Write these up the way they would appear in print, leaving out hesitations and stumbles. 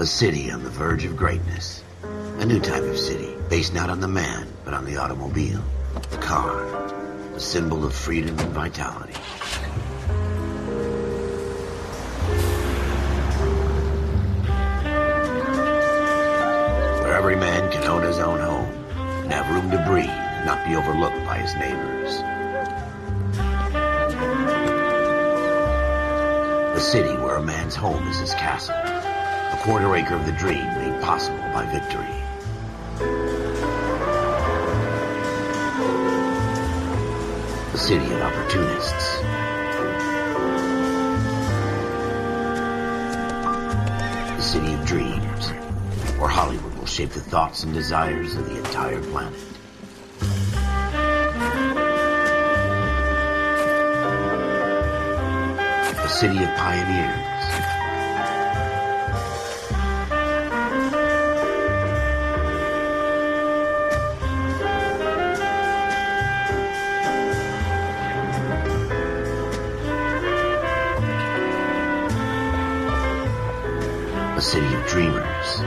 A city on the verge of greatness. A new type of city, based not on the man, but on the automobile. The car. A symbol of freedom and vitality. Where every man can own his own home, and have room to breathe, and not be overlooked by his neighbors. A city where a man's home is his castle. A quarter acre of the dream made possible by victory. A city of opportunists. A city of dreams, where Hollywood will shape the thoughts and desires of the entire planet. A city of pioneers. A city of dreamers.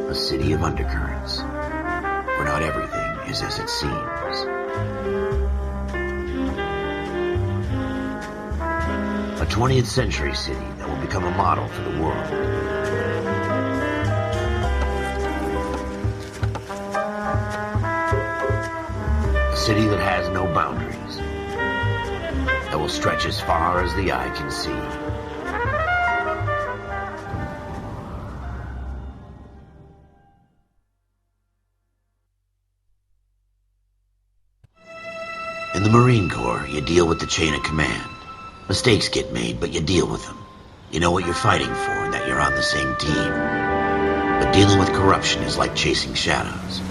A city of undercurrents, where not everything is as it seems. A 20th century city that will become a model for the world. A city that has no boundaries, that will stretch as far as the eye can see. In the Marine Corps, you deal with the chain of command. Mistakes get made, but you deal with them. You know what you're fighting for and that you're on the same team. But dealing with corruption is like chasing shadows.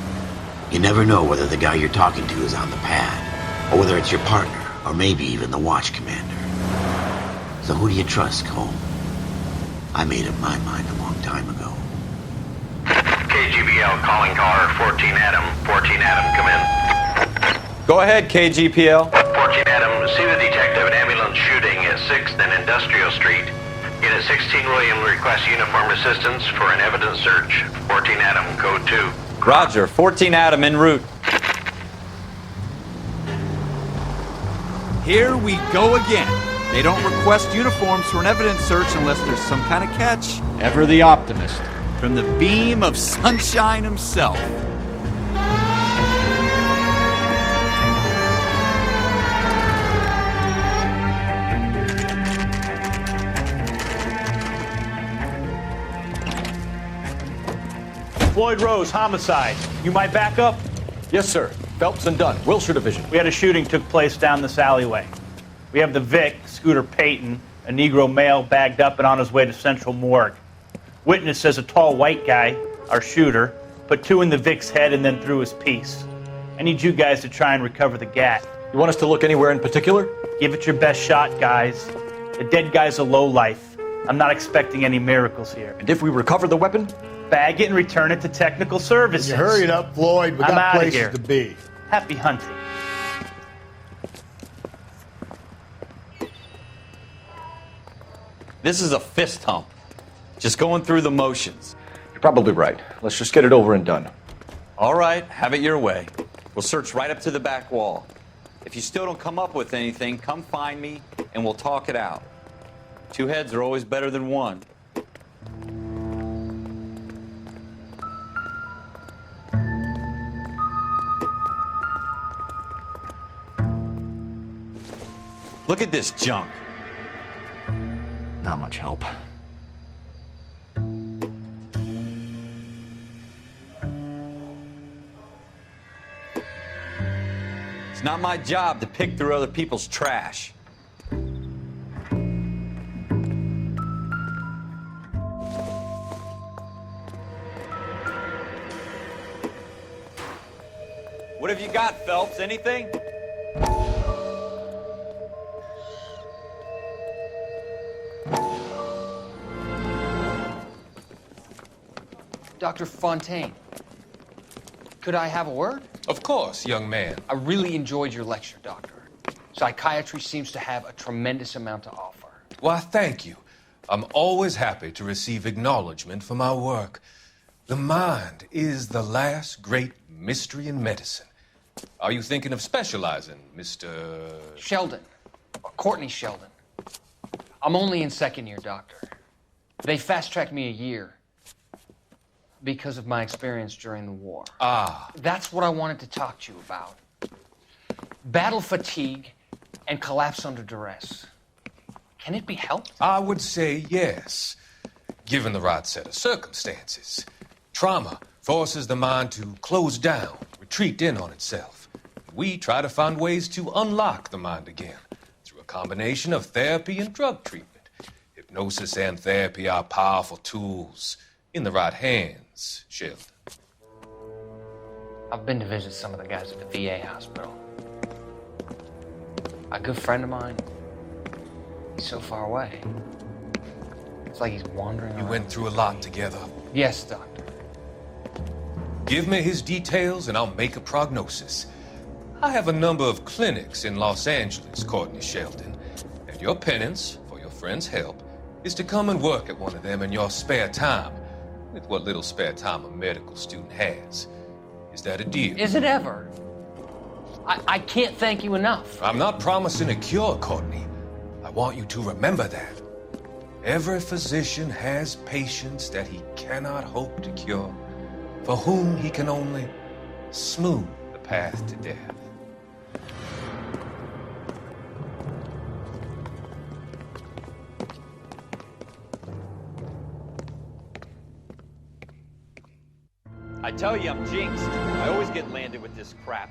You never know whether the guy you're talking to is on the pad, or whether it's your partner, or maybe even the watch commander. So who do you trust, Cole? I made up my mind a long time ago. KGBL calling caller 14 Adam. 14 Adam, come in. Go ahead, KGPL. 14 Adam, see the detective, an ambulance shooting at 6th and Industrial Street. Unit 16 William requests uniformed assistance for an evidence search. 14 Adam, code 2. Roger, 14 Adam en route. Here we go again. They don't request uniforms for an evidence search unless there's some kind of catch. Ever the optimist. From the beam of sunshine himself. Floyd Rose, homicide. You might back up? Yes, sir. Phelps and Dunn, Wilshire Division. We had a shooting took place down this alleyway. We have the Vic, Scooter Payton, a Negro male bagged up and on his way to Central Morgue. Witness says a tall white guy, our shooter, put 2 in the Vic's head and then threw his piece. I need you guys to try and recover the gat. You want us to look anywhere in particular? Give it your best shot, guys. The dead guy's a lowlife. I'm not expecting any miracles here. And if we recover the weapon? Bag it and return it to technical services. You hurry it up, Floyd. We I'm got outta places here. to be. Happy hunting. This is a fist hump. Just going through the motions. You're probably right. Let's just get it over and done. All right, have it your way. We'll search right up to the back wall. If you still don't come up with anything, come find me and we'll talk it out. 2 heads are always better than 1. Look at this junk. Not much help. It's not my job to pick through other people's trash. What have you got, Phelps? Anything? Dr. Fontaine, could I have a word? Of course, young man. I really enjoyed your lecture, Doctor. Psychiatry seems to have a tremendous amount to offer. Why, thank you. I'm always happy to receive acknowledgement for my work. The mind is the last great mystery in medicine. Are you thinking of specializing, Mr. Sheldon. Courtney Sheldon. I'm only in second year, Doctor. They fast-tracked me a year because of my experience during the war. Ah. That's what I wanted to talk to you about. Battle fatigue and collapse under duress. Can it be helped? I would say yes, given the right set of circumstances. Trauma forces the mind to close down, retreat in on itself. We try to find ways to unlock the mind again through a combination of therapy and drug treatment. Hypnosis and therapy are powerful tools in the right hands, Sheldon. I've been to visit some of the guys at the VA hospital. A good friend of mine, he's so far away. It's like he's wandering You around. went through a lot together. Yes, Doctor. Give me his details and I'll make a prognosis. I have a number of clinics in Los Angeles, Courtney Sheldon, and your penance for your friend's help is to come and work at one of them in your spare time, with what little spare time a medical student has. Is that a deal? Is it ever? I can't thank you enough. I'm not promising a cure, Courtney. I want you to remember that. Every physician has patients that he cannot hope to cure, for whom he can only smooth the path to death. I tell you, I'm jinxed. I always get landed with this crap.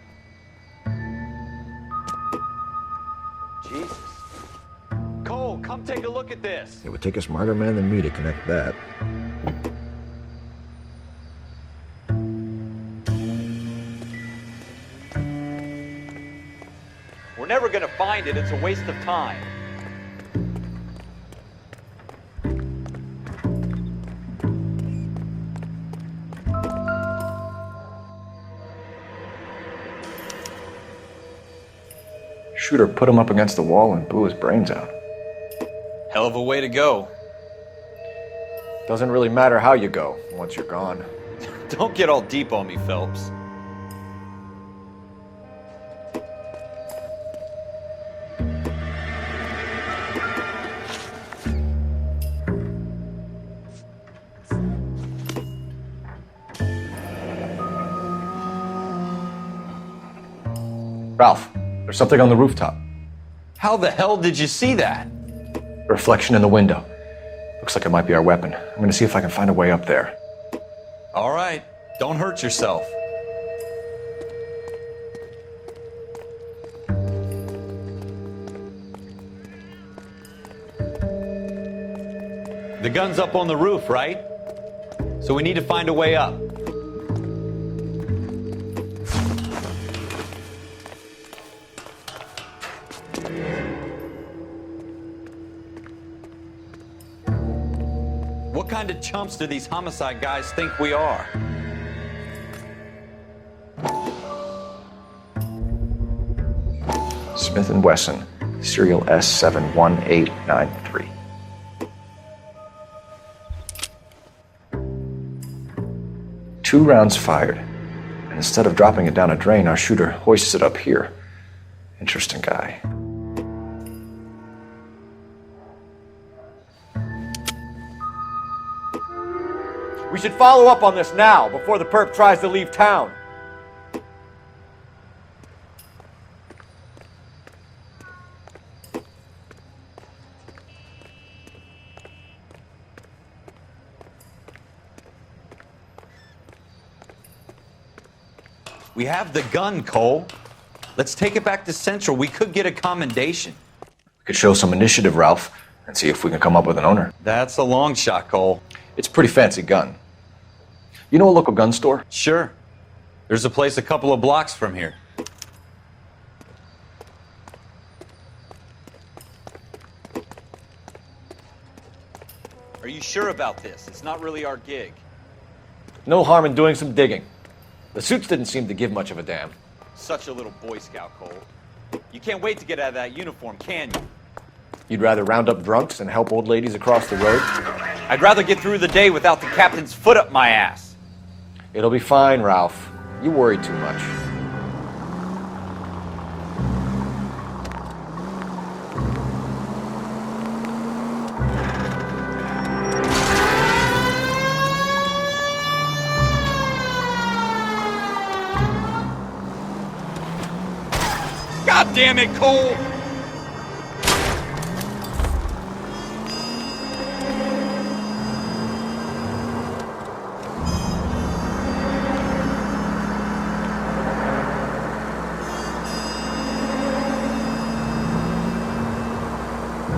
Jesus. Cole, come take a look at this. It would take a smarter man than me to connect that. We're never gonna find it. It's a waste of time. Shooter put him up against the wall and blew his brains out. Hell of a way to go. Doesn't really matter how you go once you're gone. Don't get all deep on me, Phelps. Ralph, there's something on the rooftop. How the hell did you see that? A reflection in the window. Looks like it might be our weapon. I'm gonna see if I can find a way up there. All right, don't hurt yourself. The gun's up on the roof, right? So we need to find a way up. What kind of chumps do these homicide guys think we are? Smith & Wesson, serial S71893. Two rounds fired, and instead of dropping it down a drain, our shooter hoists it up here. Interesting guy. We should follow up on this now, before the perp tries to leave town. We have the gun, Cole. Let's take it back to Central. We could get a commendation. We could show some initiative, Ralph, and see if we can come up with an owner. That's a long shot, Cole. It's a pretty fancy gun. You know a local gun store? Sure. There's a place a couple of blocks from here. Are you sure about this? It's not really our gig. No harm in doing some digging. The suits didn't seem to give much of a damn. Such a little Boy Scout, Cole. You can't wait to get out of that uniform, can you? You'd rather round up drunks and help old ladies across the road? I'd rather get through the day without the captain's foot up my ass. It'll be fine, Ralph. You worry too much. God damn it, Cole!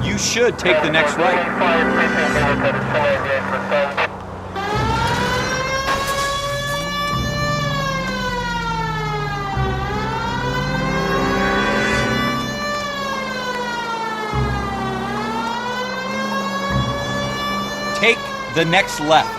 You should take the next right. Take the next left.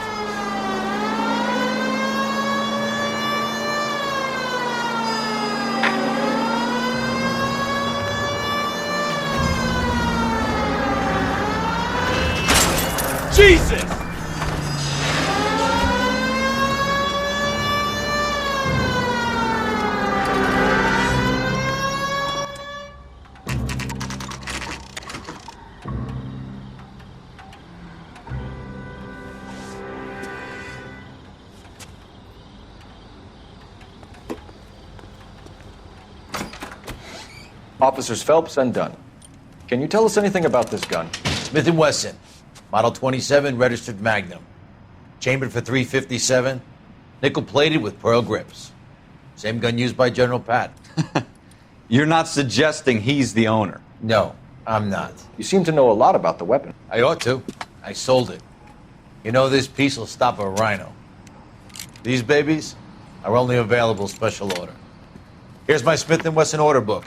Jesus! Officers Phelps and Dunn. Can you tell us anything about this gun? Smith & Wesson, Model 27, registered Magnum. Chambered for .357, nickel-plated with pearl grips. Same gun used by General Patton. You're not suggesting he's the owner? No, I'm not. You seem to know a lot about the weapon. I ought to. I sold it. You know, this piece will stop a rhino. These babies are only available special order. Here's my Smith & Wesson order book.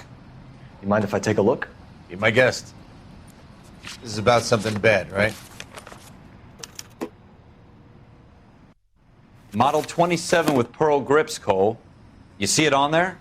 You mind if I take a look? Be my guest. This is about something bad, right? Model 27 with pearl grips, Cole. You see it on there?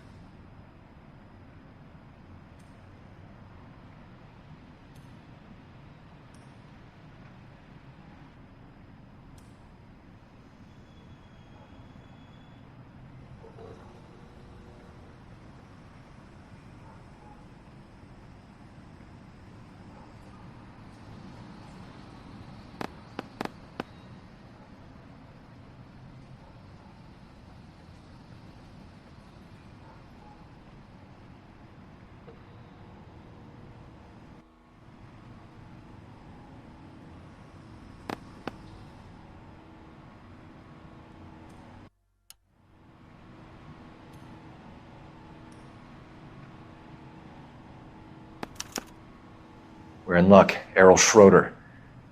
We're in luck. Errol Schroeder,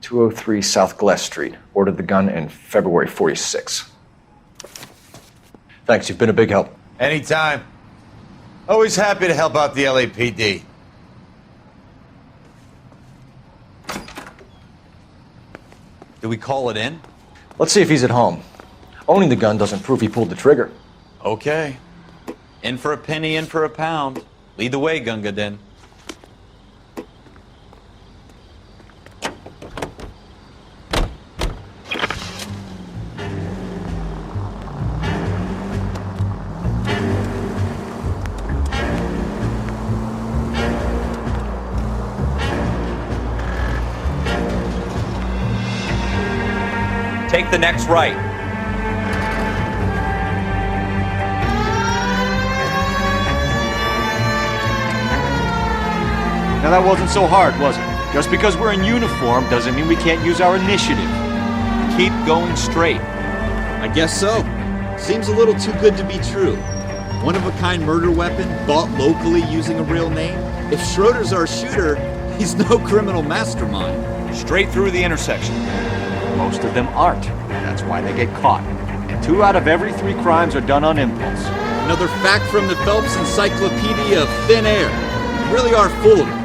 203 South Gless Street. Ordered the gun in February '46. Thanks, you've been a big help. Anytime. Always happy to help out the LAPD. Do we call it in? Let's see if he's at home. Owning the gun doesn't prove he pulled the trigger. Okay. In for a penny, in for a pound. Lead the way, Gunga Din. Take the next right. Now that wasn't so hard, was it? Just because we're in uniform doesn't mean we can't use our initiative. Keep going straight. I guess so. Seems a little too good to be true. One-of-a-kind murder weapon bought locally using a real name? If Schroeder's our shooter, he's no criminal mastermind. Straight through the intersection. Most of them aren't. That's why they get caught. 2 out of every 3 crimes are done on impulse. Another fact from the Phelps Encyclopedia of Thin Air. You really are full of it.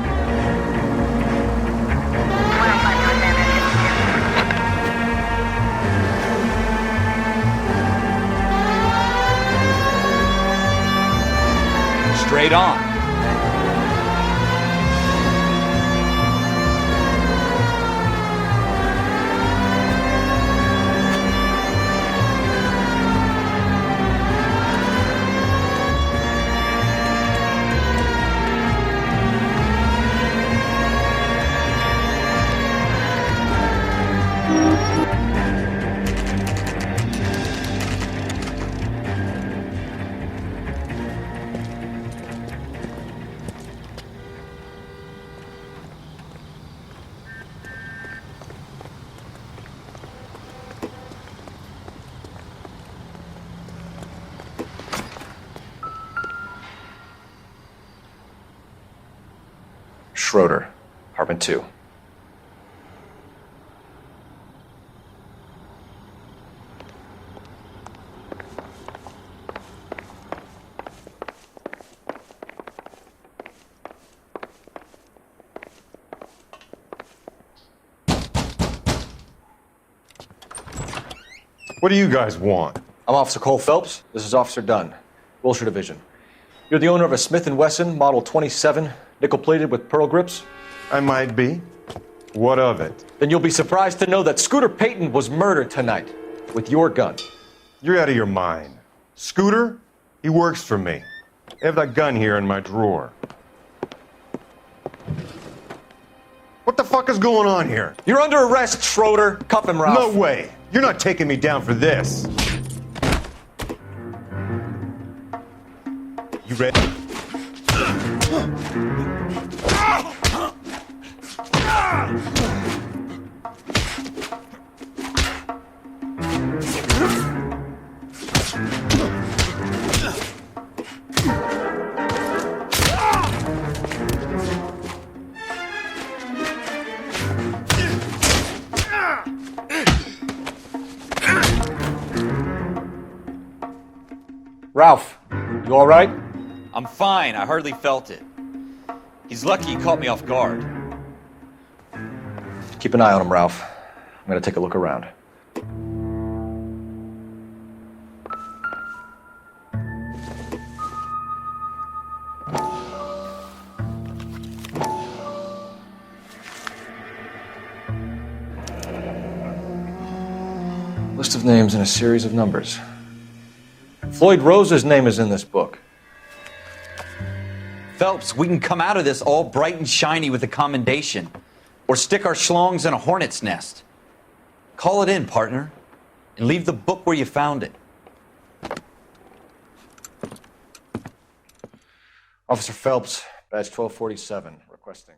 Straight on. Schroeder, apartment 2. What do you guys want? I'm Officer Cole Phelps. This is Officer Dunn, Wilshire Division. You're the owner of a Smith & Wesson Model 27, nickel-plated with pearl grips? I might be. What of it? Then you'll be surprised to know that Scooter Payton was murdered tonight with your gun. You're out of your mind. Scooter? He works for me. I have that gun here in my drawer. What the fuck is going on here? You're under arrest, Schroeder. Cuff him, Ralph. No way. You're not taking me down for this. You ready? Ralph, you all right? I'm fine. I hardly felt it. He's lucky he caught me off guard. Keep an eye on him, Ralph. I'm gonna take a look around. List of names and a series of numbers. Floyd Rose's name is in this book. Phelps, we can come out of this all bright and shiny with a commendation. Or stick our schlongs in a hornet's nest. Call it in, partner. And leave the book where you found it. Officer Phelps, badge 1247, requesting.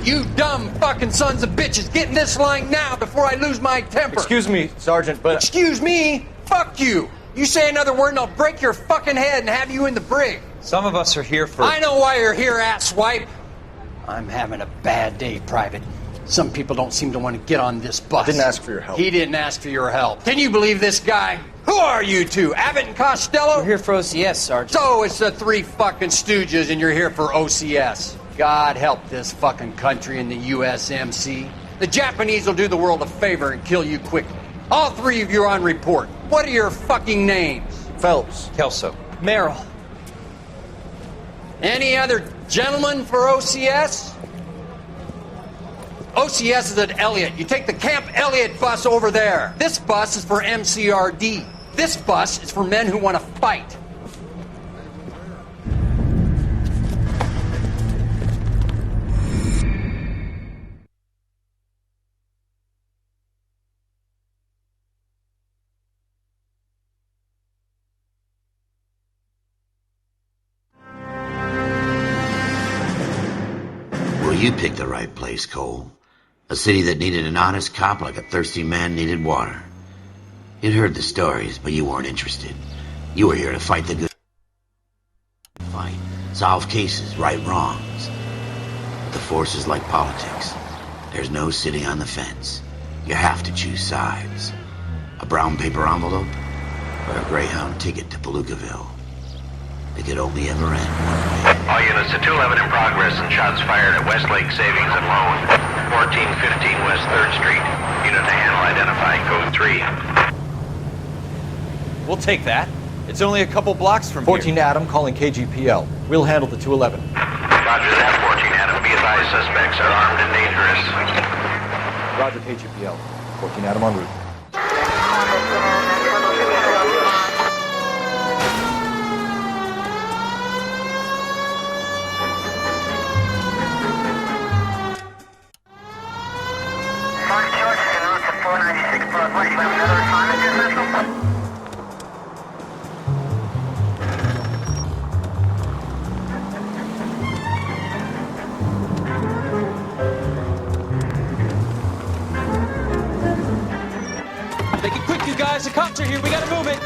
You dumb fucking sons of bitches, get in this line now before I lose my temper. Excuse me, Sergeant, but... Excuse me? Fuck you. You say another word and I'll break your fucking head and have you in the brig. Some of us are here for... I know why you're here, asswipe. I'm having a bad day, Private. Some people don't seem to want to get on this bus. I didn't ask for your help. He didn't ask for your help. Can you believe this guy? Who are you two? Abbott and Costello? We're here for OCS, Sergeant. So it's the three fucking stooges and you're here for OCS. God help this fucking country and the USMC. The Japanese will do the world a favor and kill you quickly. All three of you are on report. What are your fucking names? Phelps. Kelso. Merrill. Any other gentlemen for OCS? OCS is at Elliott. You take the Camp Elliott bus over there. This bus is for MCRD. This bus is for men who want to fight. Well, you picked the right place, Cole. A city that needed an honest cop like a thirsty man needed water. You'd heard the stories, but you weren't interested. You were here to fight the good fight, solve cases, right wrongs. But the force is like politics. There's no sitting on the fence. You have to choose sides. A brown paper envelope or a Greyhound ticket to Palookaville. It could only ever end one way. All units to 211 in progress and shots fired at Westlake Savings and Loan, 1415 West 3rd Street. Unit to handle identify code 3. We'll take that. It's only a couple blocks from 14 Adam calling KGPL. We'll handle the 211. Roger that, 14 Adam. Be advised, suspects are armed and dangerous. Roger, KGPL. 14 Adam en route. Make it quick, you guys. The cops are here. We gotta move it.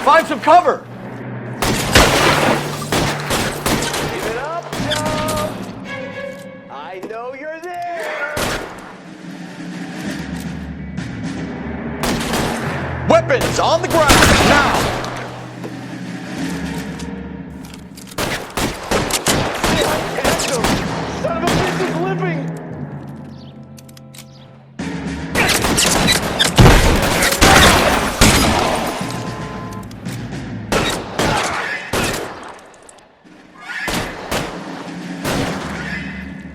Find some cover! I know you're there! Weapons on the ground, now! Son of a bitch is limping!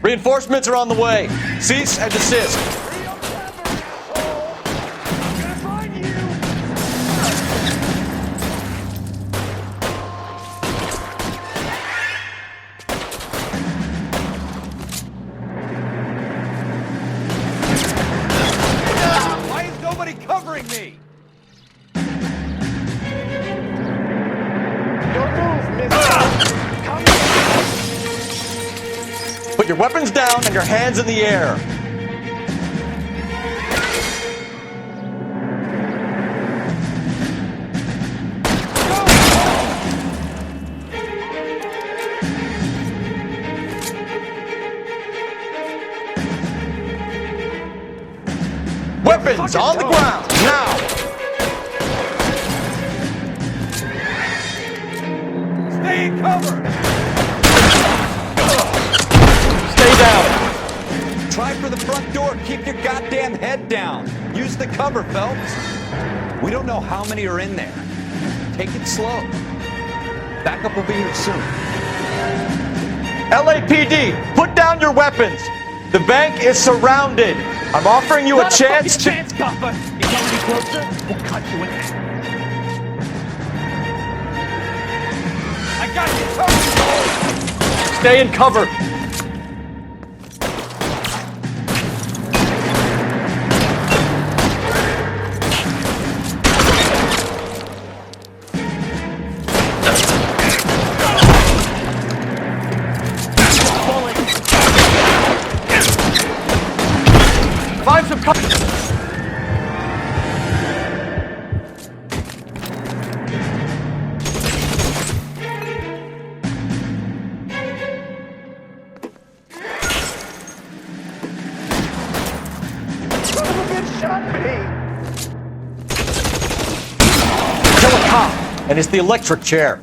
Reinforcements are on the way. Cease and desist. Why is nobody covering me? Don't move, mister! Come Put your weapons down and your hands in the air. Weapons on the ground, now! Stay in cover! Stay down! Try for the front door. Keep your goddamn head down. Use the cover, Phelps. We don't know how many are in there. Take it slow. Backup will be here soon. LAPD, put down your weapons. The bank is surrounded. I'm offering you a chance to... chance, copper. You come any closer, we'll cut you in half. I got you. Stay in cover. Find some cover. Son of a bitch shot me! Kill a cop, and it's the electric chair.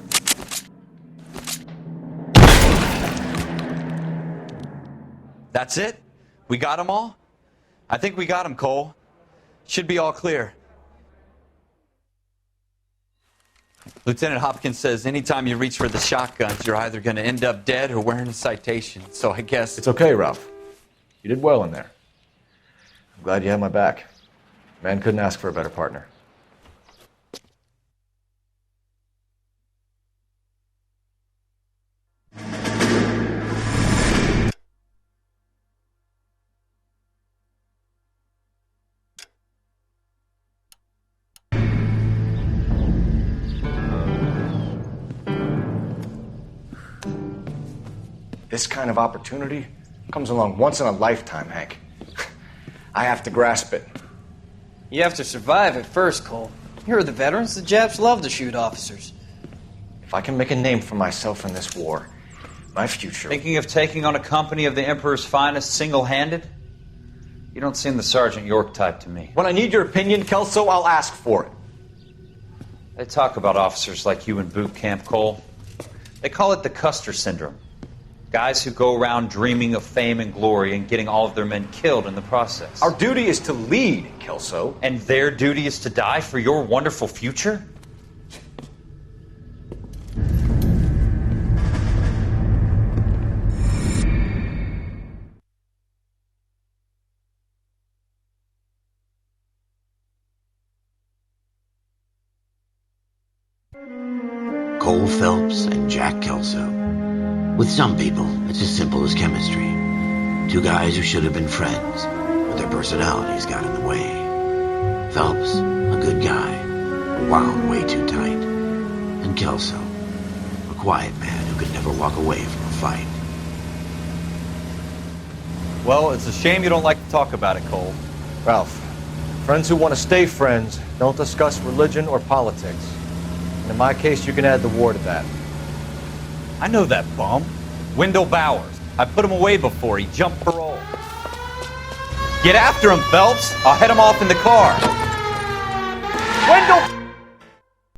That's it? We got them all? I think we got them, Cole. Should be all clear. Lieutenant Hopkins says anytime you reach for the shotguns, you're either going to end up dead or wearing a citation. So I guess... It's okay, Ralph. You did well in there. I'm glad you had my back. Man couldn't ask for a better partner. This kind of opportunity comes along once in a lifetime, Hank. I have to grasp it. You have to survive at first, Cole. Here are the veterans. The Japs love to shoot officers. If I can make a name for myself in this war, my future... Thinking of taking on a company of the Emperor's finest single-handed? You don't seem the Sergeant York type to me. When I need your opinion, Kelso, I'll ask for it. They talk about officers like you in boot camp, Cole. They call it the Custer Syndrome. Guys who go around dreaming of fame and glory and getting all of their men killed in the process. Our duty is to lead, Kelso. And their duty is to die for your wonderful future? Cole Phelps and Jack Kelso. With some people, it's as simple as chemistry. Two guys who should have been friends, but their personalities got in the way. Phelps, a good guy, wound way too tight. And Kelso, a quiet man who could never walk away from a fight. Well, it's a shame you don't like to talk about it, Cole. Ralph, friends who want to stay friends don't discuss religion or politics. And in my case, you can add the war to that. I know that bum. Wendell Bowers. I put him away before he jumped parole. Get after him, Phelps. I'll head him off in the car. Wendell!